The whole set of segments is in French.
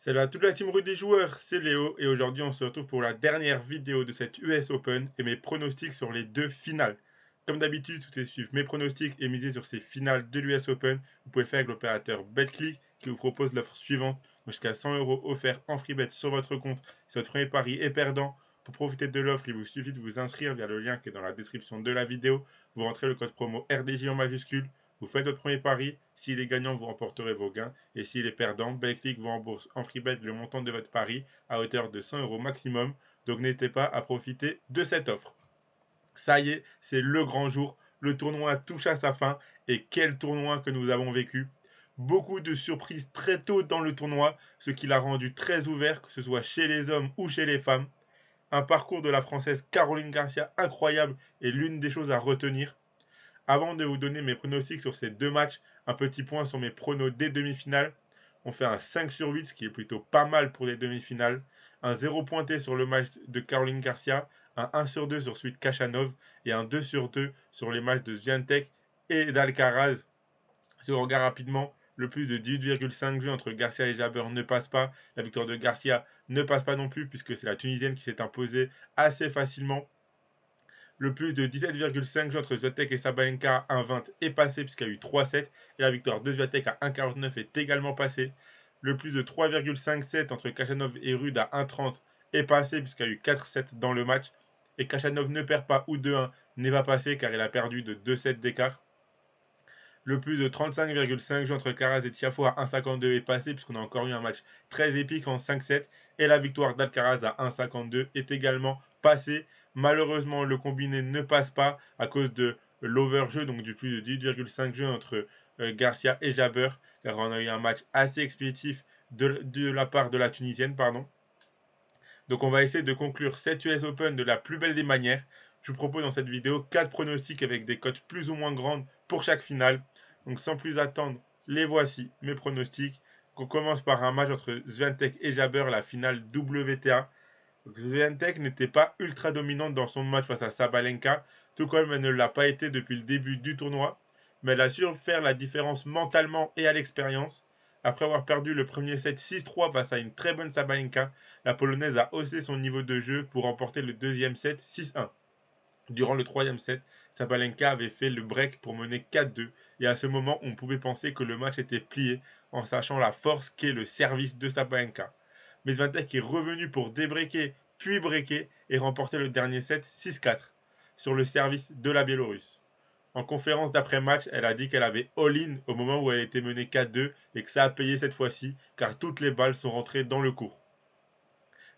Salut à toute la team Rue des joueurs, c'est Léo et aujourd'hui on se retrouve pour la dernière vidéo de cette US Open et mes pronostics sur les deux finales. Comme d'habitude, si vous voulez suivre mes pronostics et miser sur ces finales de l'US Open, vous pouvez le faire avec l'opérateur BetClick qui vous propose l'offre suivante, donc jusqu'à 100 € offerts en free bet sur votre compte si votre premier pari est perdant. Pour profiter de l'offre, il vous suffit de vous inscrire via le lien qui est dans la description de la vidéo. Vous rentrez le code promo RDJ en majuscule. Vous faites votre premier pari, s'il est gagnant, vous remporterez vos gains, et s'il est perdant, Betclic vous rembourse en freebet le montant de votre pari à hauteur de 100 € maximum, donc n'hésitez pas à profiter de cette offre. Ça y est, c'est le grand jour, le tournoi touche à sa fin, et quel tournoi que nous avons vécu. Beaucoup de surprises très tôt dans le tournoi, ce qui l'a rendu très ouvert, que ce soit chez les hommes ou chez les femmes. Un parcours de la Française Caroline Garcia incroyable est l'une des choses à retenir. Avant de vous donner mes pronostics sur ces deux matchs, un petit point sur mes pronos des demi-finales. On fait un 5 sur 8, ce qui est plutôt pas mal pour les demi-finales. Un 0 pointé sur le match de Caroline Garcia, un 1 sur 2 sur celui de Kachanov et un 2 sur 2 sur les matchs de Swiatek et d'Alcaraz. Si on regarde rapidement, le plus de 18,5 jeux entre Garcia et Jabber ne passe pas. La victoire de Garcia ne passe pas non plus puisque c'est la Tunisienne qui s'est imposée assez facilement. Le plus de 17,5 jeux entre Swiatek et Sabalenka à 1,20 est passé puisqu'il y a eu 3-7 et la victoire de Swiatek à 1,49 est également passée. Le plus de 3,57 entre Kachanov et Rude à 1,30 est passé puisqu'il y a eu 4-7 dans le match et Kachanov ne perd pas ou 2-1 n'est pas passé car il a perdu de 2-7 d'écart. Le plus de 35,5 jeux entre Caraz et Tiafoe à 1,52 est passé puisqu'on a encore eu un match très épique en 5-7 et la victoire d'Alcaraz à 1,52 est également passée. Malheureusement, le combiné ne passe pas à cause de l'overjeu, donc du plus de 18,5 jeux entre Garcia et Jabber, car on a eu un match assez expéditif de la part de la Tunisienne, pardon. Donc on va essayer de conclure cette US Open de la plus belle des manières. Je vous propose dans cette vidéo 4 pronostics avec des cotes plus ou moins grandes pour chaque finale. Donc sans plus attendre, les voici, mes pronostics. On commence par un match entre Swiatek et Jabber, la finale WTA. Swiatek n'était pas ultra dominante dans son match face à Sabalenka, tout comme elle ne l'a pas été depuis le début du tournoi, mais elle a su faire la différence mentalement et à l'expérience. Après avoir perdu le premier set 6-3 face à une très bonne Sabalenka, la Polonaise a haussé son niveau de jeu pour remporter le deuxième set 6-1. Durant le troisième set, Sabalenka avait fait le break pour mener 4-2 et à ce moment on pouvait penser que le match était plié en sachant la force qu'est le service de Sabalenka. Mais Swiatek est revenu pour débreaker puis breaker et remporter le dernier set 6-4 sur le service de la Biélorusse. En conférence d'après-match, elle a dit qu'elle avait all-in au moment où elle était menée 4-2 et que ça a payé cette fois-ci car toutes les balles sont rentrées dans le court.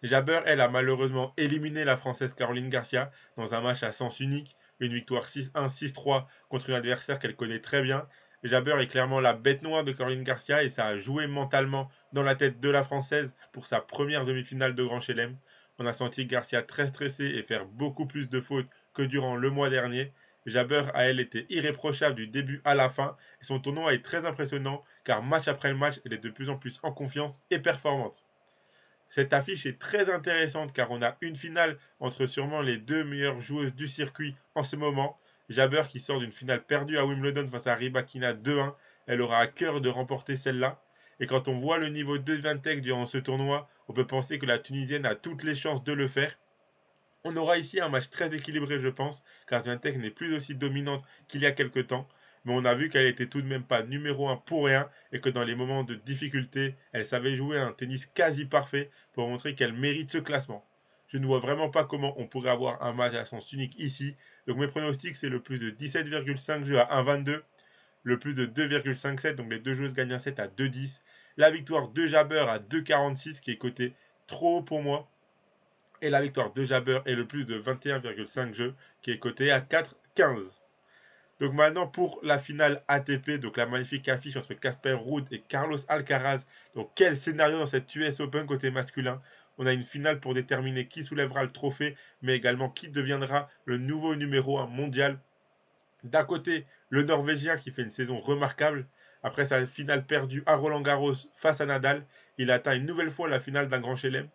Jabber, elle, a malheureusement éliminé la Française Caroline Garcia dans un match à sens unique, une victoire 6-1, 6-3 contre une adversaire qu'elle connaît très bien. Jabber est clairement la bête noire de Caroline Garcia et ça a joué mentalement dans la tête de la Française pour sa première demi-finale de Grand Chelem. On a senti Garcia très stressée et faire beaucoup plus de fautes que durant le mois dernier. Jabber a elle été irréprochable du début à la fin et son tournoi est très impressionnant car match après match elle est de plus en plus en confiance et performante. Cette affiche est très intéressante car on a une finale entre sûrement les deux meilleures joueuses du circuit en ce moment. Jabber qui sort d'une finale perdue à Wimbledon face à Rybakina 2-1, elle aura à cœur de remporter celle-là. Et quand on voit le niveau de Swiatek durant ce tournoi, on peut penser que la Tunisienne a toutes les chances de le faire. On aura ici un match très équilibré, je pense, car Swiatek n'est plus aussi dominante qu'il y a quelques temps, mais on a vu qu'elle était tout de même pas numéro 1 pour rien et que dans les moments de difficulté, elle savait jouer un tennis quasi parfait pour montrer qu'elle mérite ce classement. Je ne vois vraiment pas comment on pourrait avoir un match à sens unique ici, donc mes pronostics c'est le plus de 17,5 jeux à 1,22, le plus de 2,57, donc les deux joueuses gagnent un set à 2,10, la victoire de Jabber à 2,46 qui est coté trop haut pour moi, et la victoire de Jabber est le plus de 21,5 jeux qui est coté à 4,15. Donc maintenant pour la finale ATP, donc la magnifique affiche entre Casper Ruud et Carlos Alcaraz. Donc quel scénario dans cette US Open côté masculin. On a une finale pour déterminer qui soulèvera le trophée, mais également qui deviendra le nouveau numéro 1 mondial. D'un côté, le Norvégien qui fait une saison remarquable. Après sa finale perdue à Roland Garros face à Nadal, il atteint une nouvelle fois la finale d'un grand chelem.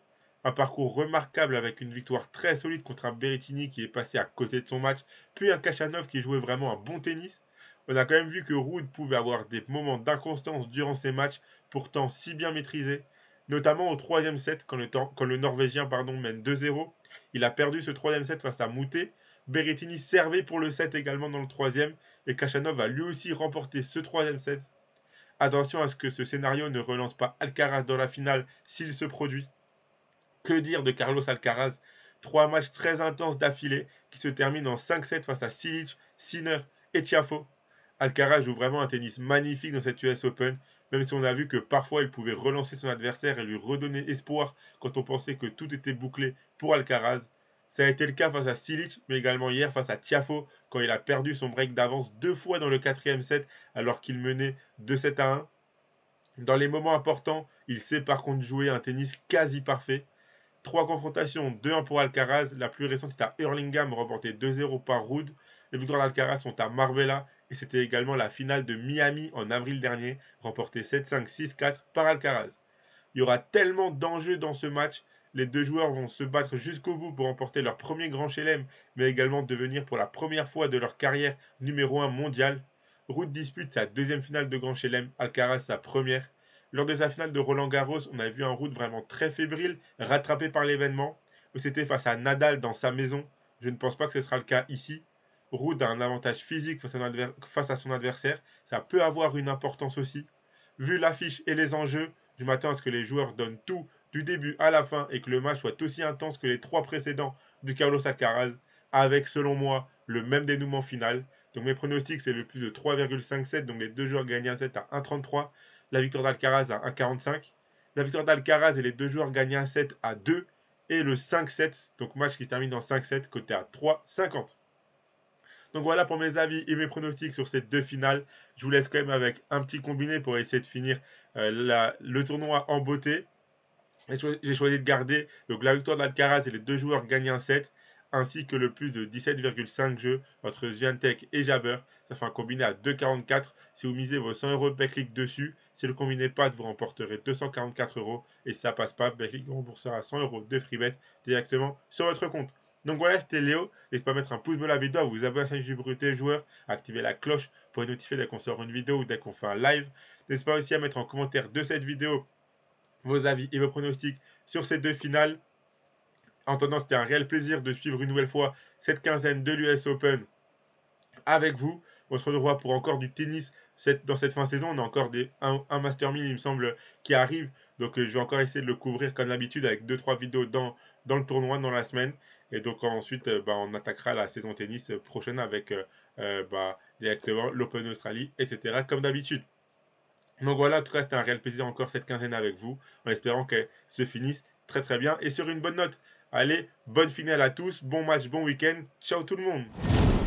Un parcours remarquable avec une victoire très solide contre un Berrettini qui est passé à côté de son match, puis un Kachanov qui jouait vraiment un bon tennis. On a quand même vu que Ruud pouvait avoir des moments d'inconstance durant ses matchs, pourtant si bien maîtrisés. notamment au troisième set, quand le Norvégien mène 2-0. Il a perdu ce troisième set face à Moutet. Berrettini servait pour le set également dans le troisième, et Khachanov a lui aussi remporté ce troisième set. Attention à ce que ce scénario ne relance pas Alcaraz dans la finale s'il se produit. Que dire de Carlos Alcaraz? 3 matchs très intenses d'affilée qui se terminent en 5-7 face à Cilic, Sinner et Tiafoe. Alcaraz joue vraiment un tennis magnifique dans cette US Open, même si on a vu que parfois il pouvait relancer son adversaire et lui redonner espoir quand on pensait que tout était bouclé pour Alcaraz. Ça a été le cas face à Cilic, mais également hier face à Tiafoe, quand il a perdu son break d'avance 2 fois dans le quatrième set, alors qu'il menait 2-7-1. Dans les moments importants, il sait par contre jouer un tennis quasi parfait. 3 confrontations, 2-1 pour Alcaraz. La plus récente est à Hurlingham, remportée 2-0 par Ruud. Les victoires d'Alcaraz sont à Marbella, et c'était également la finale de Miami en avril dernier, remportée 7-5, 6-4 par Alcaraz. Il y aura tellement d'enjeux dans ce match. Les deux joueurs vont se battre jusqu'au bout pour remporter leur premier grand chelem, mais également devenir pour la première fois de leur carrière numéro 1 mondial. Ruud dispute sa deuxième finale de grand chelem, Alcaraz sa première. Lors de sa finale de Roland Garros, on a vu un Ruud vraiment très fébrile, rattrapé par l'événement, mais c'était face à Nadal dans sa maison. Je ne pense pas que ce sera le cas ici. Ruud a un avantage physique face à son adversaire, ça peut avoir une importance aussi. Vu l'affiche et les enjeux, je m'attends à ce que les joueurs donnent tout du début à la fin et que le match soit aussi intense que les 3 précédents de Carlos Alcaraz, avec selon moi le même dénouement final. Donc mes pronostics, c'est le plus de 3,57, donc les deux joueurs gagnent un set à 1,33, la victoire d'Alcaraz à 1,45, la victoire d'Alcaraz et les deux joueurs gagnent un set à 2, et le 5-7, donc match qui se termine en 5-7, côté à 3,50. Donc voilà pour mes avis et mes pronostics sur ces deux finales. Je vous laisse quand même avec un petit combiné pour essayer de finir le tournoi en beauté. J'ai choisi de garder donc la victoire d'Alcaraz et les deux joueurs gagnent un set, ainsi que le plus de 17,5 jeux entre Swiatek et Jabber. Ça fait un combiné à 2,44. Si vous misez vos 100 euros de Betclic dessus, si le combiné passe, vous remporterez 244 euros. Et si ça passe pas, Betclic vous remboursera 100 euros de freebet directement sur votre compte. Donc voilà, c'était Léo. N'hésitez pas à mettre un pouce bleu à la vidéo, à vous abonner à la chaîne YouTube Bruté Joueur, à activer la cloche pour être notifié dès qu'on sort une vidéo ou dès qu'on fait un live. N'hésitez pas aussi à mettre en commentaire de cette vidéo vos avis et vos pronostics sur ces deux finales. En attendant, c'était un réel plaisir de suivre une nouvelle fois cette quinzaine de l'US Open avec vous. On se retrouvera pour encore du tennis dans cette fin de saison. On a encore un Master 1000, il me semble, qui arrive. Donc je vais encore essayer de le couvrir comme d'habitude avec 2-3 vidéos dans le tournoi, dans la semaine. Et donc ensuite, on attaquera la saison tennis prochaine avec directement l'Open Australie, etc. comme d'habitude. Donc voilà, en tout cas, c'était un réel plaisir encore cette quinzaine avec vous, en espérant qu'elle se finisse très très bien et sur une bonne note. Allez, bonne finale à tous, bon match, bon week-end, ciao tout le monde!